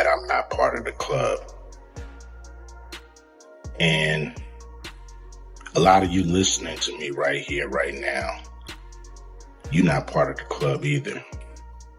that I'm not part of the club. And a lot of you listening to me right here, right now, you're not part of the club either.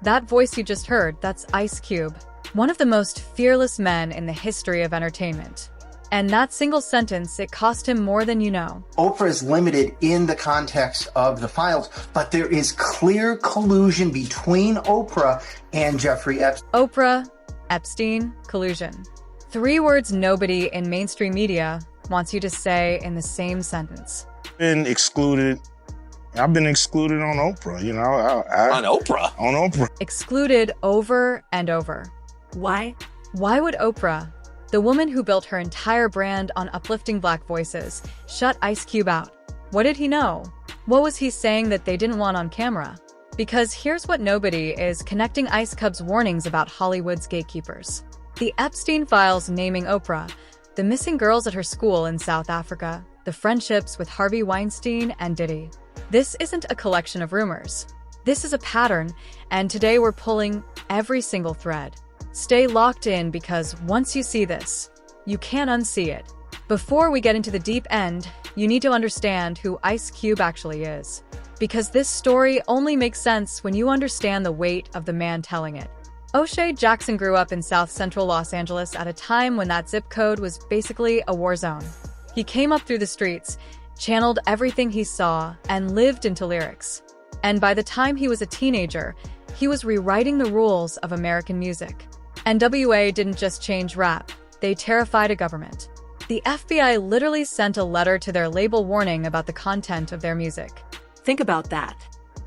That voice you just heard, that's Ice Cube, one of the most fearless men in the history of entertainment. And that single sentence, it cost him more than you know. Oprah is limited in the context of the files, but there is clear collusion between Oprah and Jeffrey Epstein. Oprah, Epstein, collusion. 3 words nobody in mainstream media wants you to say in the same sentence. I've been excluded on Oprah, you know. On Oprah? On Oprah. Excluded over and over. Why? Why would Oprah, the woman who built her entire brand on uplifting Black voices, shut Ice Cube out? What did he know? What was he saying that they didn't want on camera? Because here's what nobody is connecting Ice Cube's warnings about Hollywood's gatekeepers. The Epstein files naming Oprah, the missing girls at her school in South Africa, the friendships with Harvey Weinstein and Diddy. This isn't a collection of rumors. This is a pattern, and today we're pulling every single thread. Stay locked in because once you see this, you can't unsee it. Before we get into the deep end, you need to understand who Ice Cube actually is. Because this story only makes sense when you understand the weight of the man telling it. O'Shea Jackson grew up in South Central Los Angeles at a time when that zip code was basically a war zone. He came up through the streets, channeled everything he saw, and lived into lyrics. And by the time he was a teenager, he was rewriting the rules of American music. NWA didn't just change rap, they terrified a government. The FBI literally sent a letter to their label warning about the content of their music. Think about that.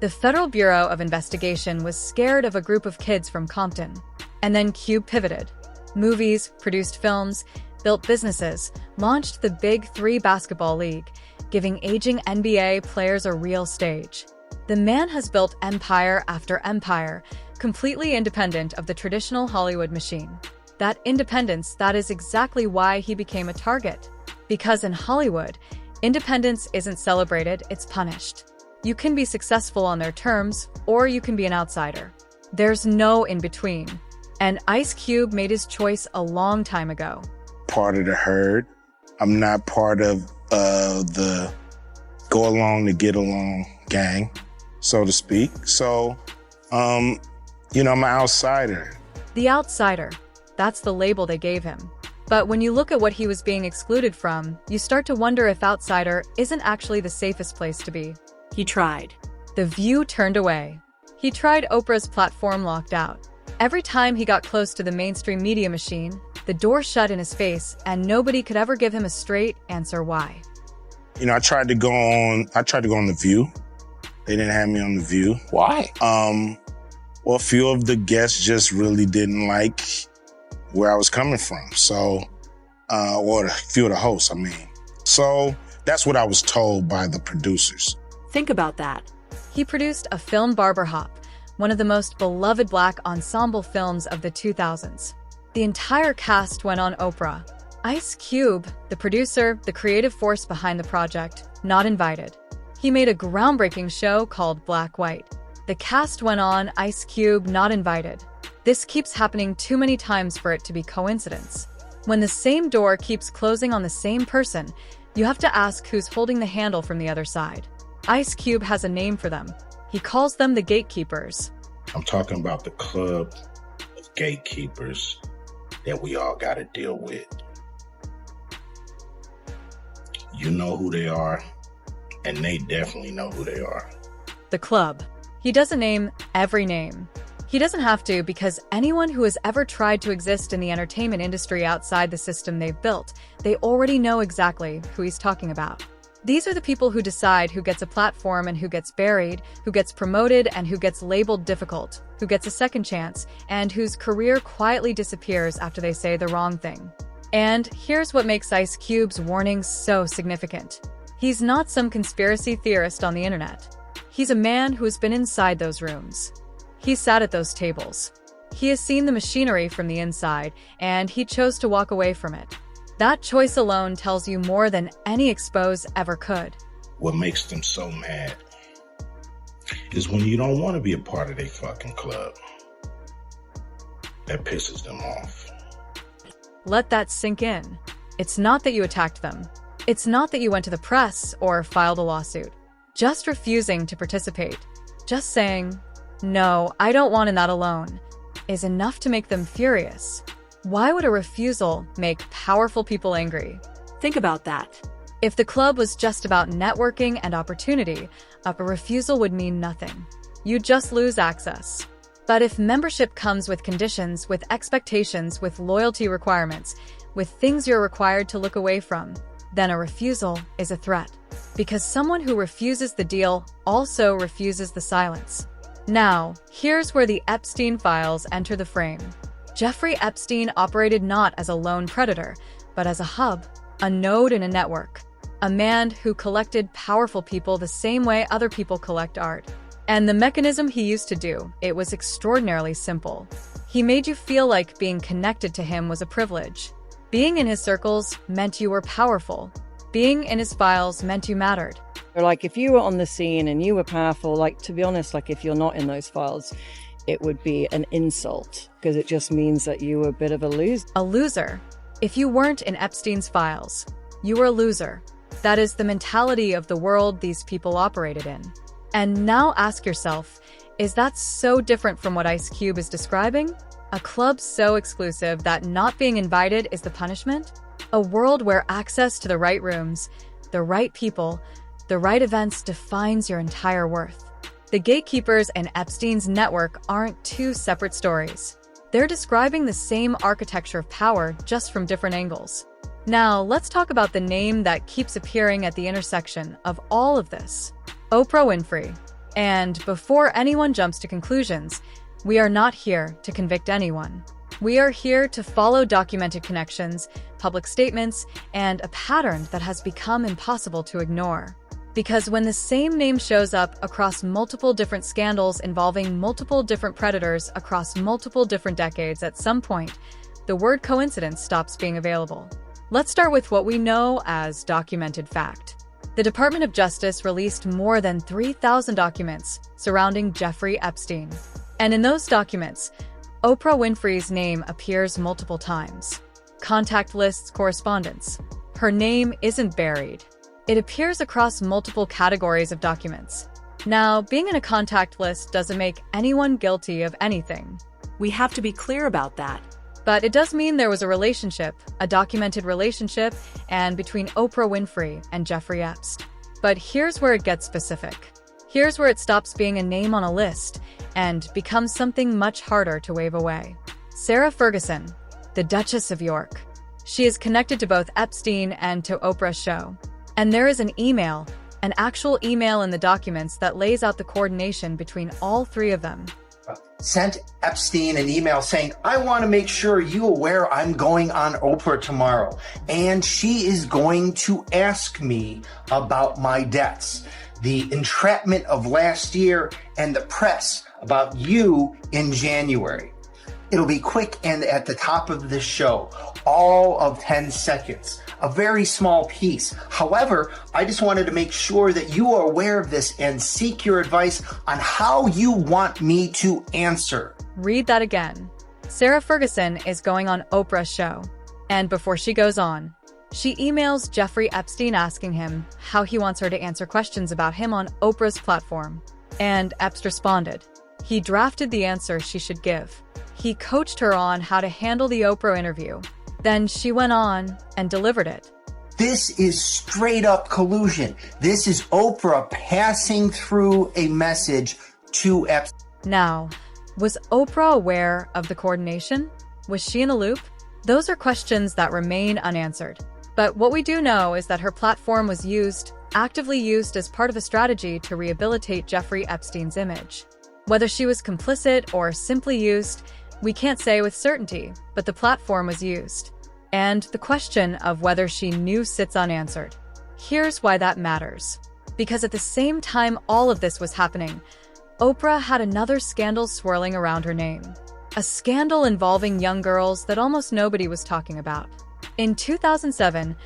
The Federal Bureau of Investigation was scared of a group of kids from Compton. And then Cube pivoted. Movies, produced films, built businesses, launched the Big Three basketball league, giving aging NBA players a real stage. The man has built empire after empire, completely independent of the traditional Hollywood machine. That independence, that is exactly why he became a target. Because in Hollywood, independence isn't celebrated, it's punished. You can be successful on their terms, or you can be an outsider. There's no in-between. And Ice Cube made his choice a long time ago. Part of the herd. I'm not part of the go along to get along gang, so to speak. So, I'm an outsider. The outsider. That's the label they gave him. But when you look at what he was being excluded from, you start to wonder if outsider isn't actually the safest place to be. He tried. The View turned away. He tried Oprah's platform, locked out. Every time he got close to the mainstream media machine, the door shut in his face, and nobody could ever give him a straight answer why. I tried to go on The View. They didn't have me on The View. Why? Well, a few of the guests just really didn't like where I was coming from. So, or a few of the hosts, I mean. So that's what I was told by the producers. Think about that. He produced a film, Barber Hop, one of the most beloved Black ensemble films of the 2000s. The entire cast went on Oprah. Ice Cube, the producer, the creative force behind the project, not invited. He made a groundbreaking show called Black White. The cast went on, Ice Cube not invited. This keeps happening too many times for it to be coincidence. When the same door keeps closing on the same person, you have to ask who's holding the handle from the other side. Ice Cube has a name for them. He calls them the gatekeepers. I'm talking about the club of gatekeepers that we all got to deal with. You know who they are, and they definitely know who they are. The club. He doesn't name every name. He doesn't have to, because anyone who has ever tried to exist in the entertainment industry outside the system they've built, they already know exactly who he's talking about. These are the people who decide who gets a platform and who gets buried, who gets promoted and who gets labeled difficult, who gets a second chance, and whose career quietly disappears after they say the wrong thing. And here's what makes Ice Cube's warnings so significant. He's not some conspiracy theorist on the internet. He's a man who has been inside those rooms. He sat at those tables. He has seen the machinery from the inside, and he chose to walk away from it. That choice alone tells you more than any expose ever could. What makes them so mad is when you don't want to be a part of their fucking club. that pisses them off. Let that sink in. It's not that you attacked them. It's not that you went to the press or filed a lawsuit. Just refusing to participate, just saying, "No, I don't want in that alone," is enough to make them furious. Why would a refusal make powerful people angry? Think about that. If the club was just about networking and opportunity, a refusal would mean nothing. You'd just lose access. But if membership comes with conditions, with expectations, with loyalty requirements, with things you're required to look away from, then a refusal is a threat. Because someone who refuses the deal also refuses the silence. Now, here's where the Epstein files enter the frame. Jeffrey Epstein operated not as a lone predator, but as a hub, a node in a network. A man who collected powerful people the same way other people collect art. And the mechanism he used to do, it was extraordinarily simple. He made you feel like being connected to him was a privilege. Being in his circles meant you were powerful. Being in his files meant you mattered. Like if you were on the scene and you were powerful, like to be honest, like if you're not in those files, it would be an insult because it just means that you were a bit of a loser. A loser. If you weren't in Epstein's files, you were a loser. That is the mentality of the world these people operated in. And now ask yourself, is that so different from what Ice Cube is describing? A club so exclusive that not being invited is the punishment? A world where access to the right rooms, the right people, the right events defines your entire worth. The gatekeepers in Epstein's network aren't two separate stories. They're describing the same architecture of power, just from different angles. Now, let's talk about the name that keeps appearing at the intersection of all of this. Oprah Winfrey. And before anyone jumps to conclusions, we are not here to convict anyone. We are here to follow documented connections, public statements, and a pattern that has become impossible to ignore. Because when the same name shows up across multiple different scandals involving multiple different predators across multiple different decades, at some point, the word coincidence stops being available. Let's start with what we know as documented fact. The Department of Justice released more than 3,000 documents surrounding Jeffrey Epstein. And in those documents, Oprah Winfrey's name appears multiple times. Contact lists, correspondence. Her name isn't buried. It appears across multiple categories of documents. Now, being in a contact list doesn't make anyone guilty of anything. We have to be clear about that. But it does mean there was a relationship, a documented relationship, and between Oprah Winfrey and Jeffrey Epstein. But here's where it gets specific. Here's where it stops being a name on a list and becomes something much harder to wave away. Sarah Ferguson, the Duchess of York. She is connected to both Epstein and to Oprah's show. And there is an email, an actual email in the documents that lays out the coordination between all three of them. Sent Epstein an email saying, "I want to make sure you aware I'm going on Oprah tomorrow, and she is going to ask me about my debts, the entrapment of last year, and the press about you in January." It'll be quick and at the top of the show, all of 10 seconds, a very small piece. However, I just wanted to make sure that you are aware of this and seek your advice on how you want me to answer. Read that again. Sarah Ferguson is going on Oprah's show. And before she goes on, she emails Jeffrey Epstein asking him how he wants her to answer questions about him on Oprah's platform. And Epps responded. He drafted the answer she should give. He coached her on how to handle the Oprah interview. Then she went on and delivered it. This is straight up collusion. This is Oprah passing through a message to Epstein. Now, was Oprah aware of the coordination? Was she in the loop? Those are questions that remain unanswered. But what we do know is that her platform was actively used as part of a strategy to rehabilitate Jeffrey Epstein's image. Whether she was complicit or simply used, we can't say with certainty, but the platform was used. And the question of whether she knew sits unanswered. Here's why that matters. Because at the same time all of this was happening, Oprah had another scandal swirling around her name. A scandal involving young girls that almost nobody was talking about. In 2007,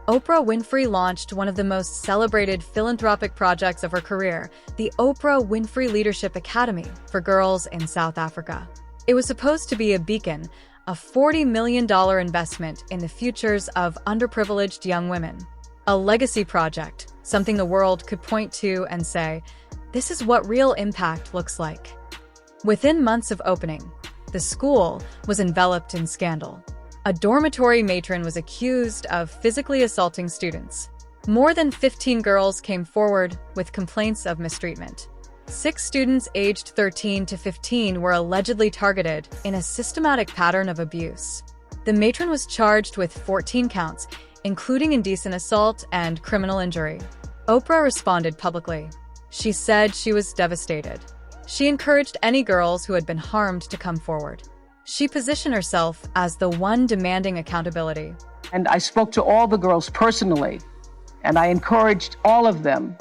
Oprah Winfrey launched one of the most celebrated philanthropic projects of her career, the Oprah Winfrey Leadership Academy for girls in South Africa. It was supposed to be a beacon, a $40 million investment in the futures of underprivileged young women. A legacy project, something the world could point to and say, this is what real impact looks like. Within months of opening, the school was enveloped in scandal. A dormitory matron was accused of physically assaulting students. More than 15 girls came forward with complaints of mistreatment. 6 students aged 13 to 15 were allegedly targeted in a systematic pattern of abuse. The matron was charged with 14 counts, including indecent assault and criminal injury. Oprah responded publicly. She said she was devastated. She encouraged any girls who had been harmed to come forward. She positioned herself as the one demanding accountability. And I spoke to all the girls personally, and I encouraged all of them,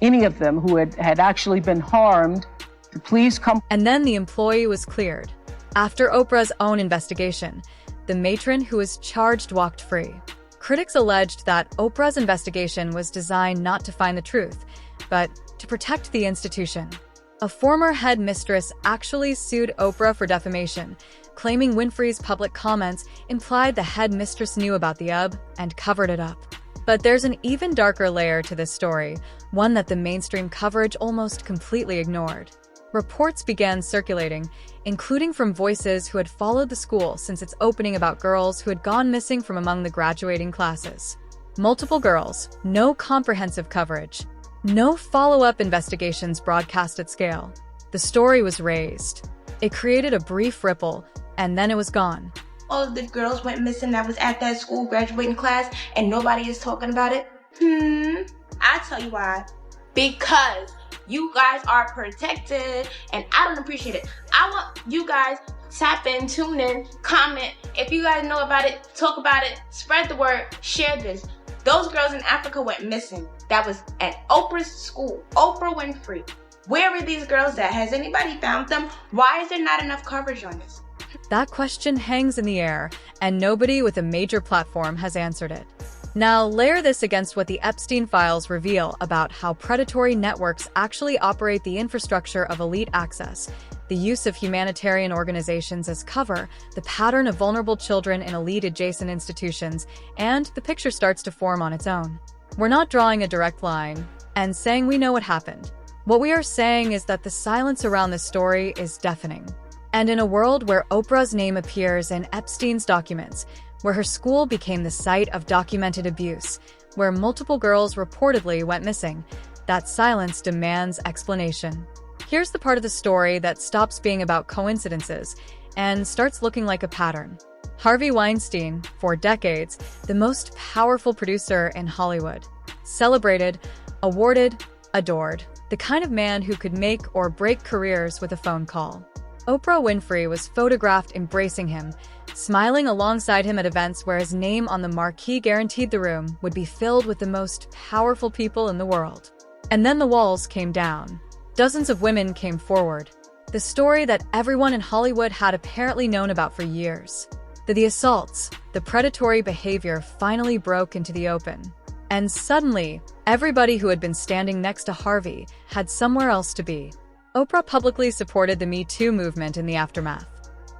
any of them who had actually been harmed, to please come. And then the employee was cleared. After Oprah's own investigation, the matron who was charged walked free. Critics alleged that Oprah's investigation was designed not to find the truth, but to protect the institution. A former head mistress actually sued Oprah for defamation, claiming Winfrey's public comments implied the head mistress knew about the and covered it up. But there's an even darker layer to this story, one that the mainstream coverage almost completely ignored. Reports began circulating, including from voices who had followed the school since its opening about girls who had gone missing from among the graduating classes. Multiple girls, no comprehensive coverage, no follow-up investigations broadcast at scale. The story was raised. It created a brief ripple, and then it was gone. All of the girls went missing that was at that school graduating class, and nobody is talking about it? I tell you why. Because you guys are protected, and I don't appreciate it. I want you guys tap in, tune in, comment. If you guys know about it, talk about it, spread the word, share this. Those girls in Africa went missing. That was at Oprah's school, Oprah Winfrey. Where are these girls at? Has anybody found them? Why is there not enough coverage on this? That question hangs in the air, and nobody with a major platform has answered it. Now, layer this against what the Epstein files reveal about how predatory networks actually operate the infrastructure of elite access, the use of humanitarian organizations as cover, the pattern of vulnerable children in elite-adjacent institutions, and the picture starts to form on its own. We're not drawing a direct line and saying we know what happened. What we are saying is that the silence around this story is deafening. And in a world where Oprah's name appears in Epstein's documents, where her school became the site of documented abuse, where multiple girls reportedly went missing, that silence demands explanation. Here's the part of the story that stops being about coincidences and starts looking like a pattern. Harvey Weinstein, for decades, the most powerful producer in Hollywood. Celebrated, awarded, adored. The kind of man who could make or break careers with a phone call. Oprah Winfrey was photographed embracing him, smiling alongside him at events where his name on the marquee guaranteed the room would be filled with the most powerful people in the world. And then the walls came down. Dozens of women came forward. The story that everyone in Hollywood had apparently known about for years. The assaults, the predatory behavior finally broke into the open. And suddenly, everybody who had been standing next to Harvey had somewhere else to be. Oprah publicly supported the Me Too movement in the aftermath.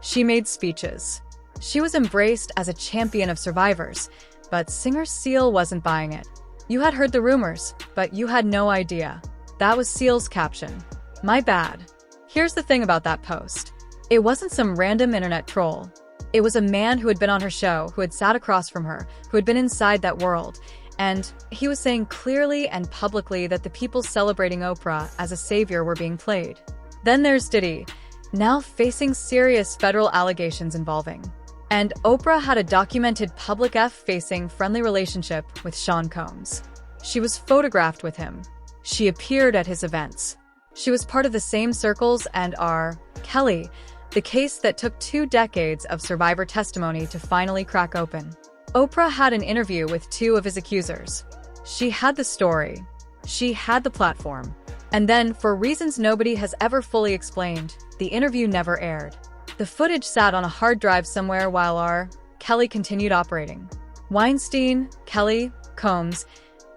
She made speeches. She was embraced as a champion of survivors, but singer Seal wasn't buying it. You had heard the rumors, but you had no idea. That was Seal's caption. My bad. Here's the thing about that post. It wasn't some random internet troll. It was a man who had been on her show, who had sat across from her, who had been inside that world, and he was saying clearly and publicly that the people celebrating Oprah as a savior were being played. Then there's Diddy, now facing serious federal allegations involving. And Oprah had a documented public F-facing friendly relationship with Sean Combs. She was photographed with him. She appeared at his events. She was part of the same circles and R. Kelly, the case that took 2 decades of survivor testimony to finally crack open. Oprah had an interview with 2 of his accusers. She had the story. She had the platform. And then, for reasons nobody has ever fully explained, the interview never aired. The footage sat on a hard drive somewhere while R. Kelly continued operating. Weinstein, Kelly, Combs,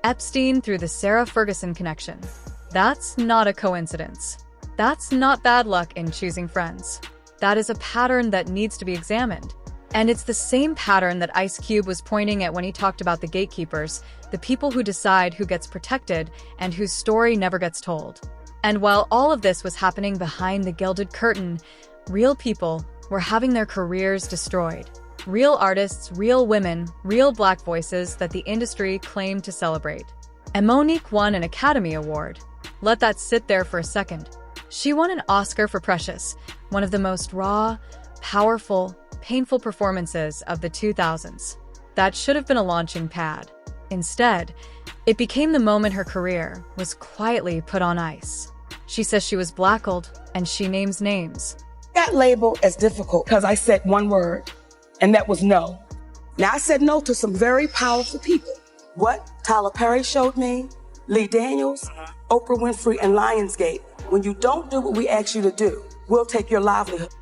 Epstein through the Sarah Ferguson connection. That's not a coincidence. That's not bad luck in choosing friends. That is a pattern that needs to be examined. And it's the same pattern that Ice Cube was pointing at when he talked about the gatekeepers, the people who decide who gets protected and whose story never gets told. And while all of this was happening behind the gilded curtain, real people were having their careers destroyed. Real artists, real women, real Black voices that the industry claimed to celebrate. And Monique won an Academy Award. Let that sit there for a second. She won an Oscar for Precious, one of the most raw, powerful, painful performances of the 2000s. That should have been a launching pad. Instead, it became the moment her career was quietly put on ice. She says she was blackballed, and she names names. Got labeled as difficult because I said one word, and that was no. Now, I said no to some very powerful people. What Tyler Perry showed me, Lee Daniels, Oprah Winfrey, and Lionsgate. When you don't do what we ask you to do, we'll take your livelihood.